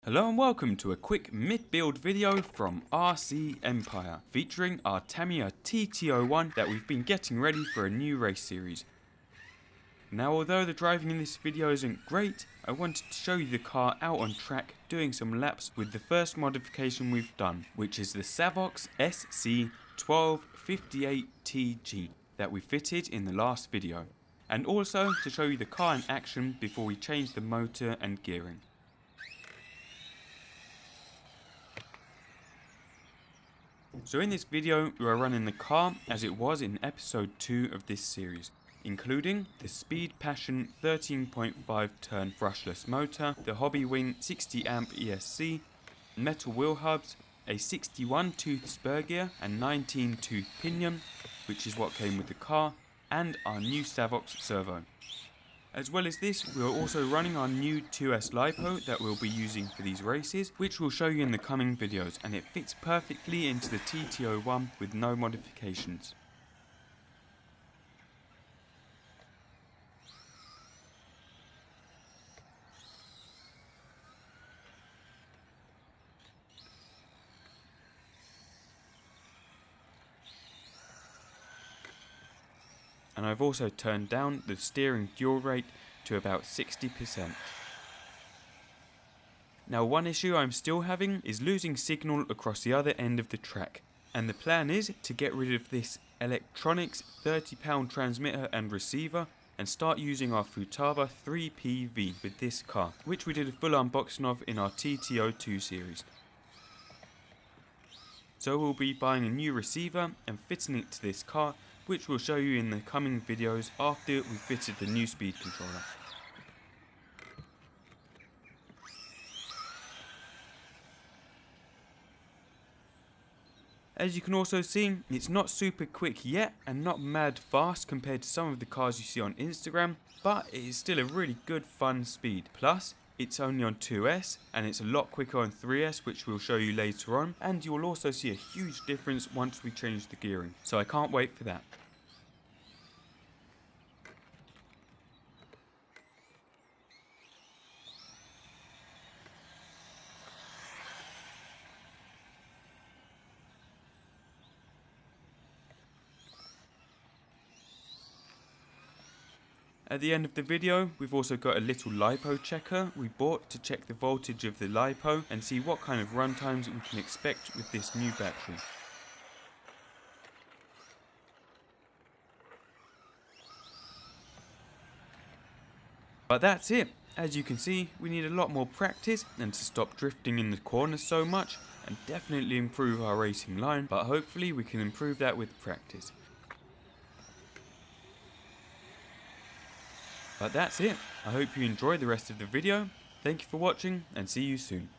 Hello and welcome to a quick mid-build video from RC Empire, featuring our Tamiya TT-01 that we've been getting ready for a new race series. Now although the driving in this video isn't great, I wanted to show you the car out on track doing some laps with the first modification we've done, which is the Savox SC-1257TG that we fitted in the last video, and also to show you the car in action before we change the motor and gearing. So in this video we are running the car as it was in episode 2 of this series, including the SpeedPassion 13.5 turn brushless motor, the Hobbywing 60 amp ESC, metal wheel hubs, a 61 tooth spur gear and 19 tooth pinion, which is what came with the car, and our new Savox servo. As well as this, we are also running our new 2S Lipo that we'll be using for these races, which we'll show you in the coming videos, and it fits perfectly into the TT-01 with no modifications. And I've also turned down the steering dual rate to about 60%. Now one issue I'm still having is losing signal across the other end of the track, and the plan is to get rid of this electronics 30-pound transmitter and receiver and start using our Futaba 3PV with this car, which we did a full unboxing of in our TT-02 series. So we'll be buying a new receiver and fitting it to this car, which we'll show you in the coming videos after we've fitted the new speed controller. As you can also see, it's not super quick yet and not mad fast compared to some of the cars you see on Instagram, but it is still a really good fun speed. Plus, it's only on 2S and it's a lot quicker on 3S, which we'll show you later on, and you'll also see a huge difference once we change the gearing, so I can't wait for that. At the end of the video, we've also got a little Lipo checker we bought to check the voltage of the Lipo and see what kind of run times we can expect with this new battery. But that's it. As you can see, we need a lot more practice and to stop drifting in the corners so much and definitely improve our racing line, but hopefully we can improve that with practice. But that's it. I hope you enjoyed the rest of the video. Thank you for watching and see you soon.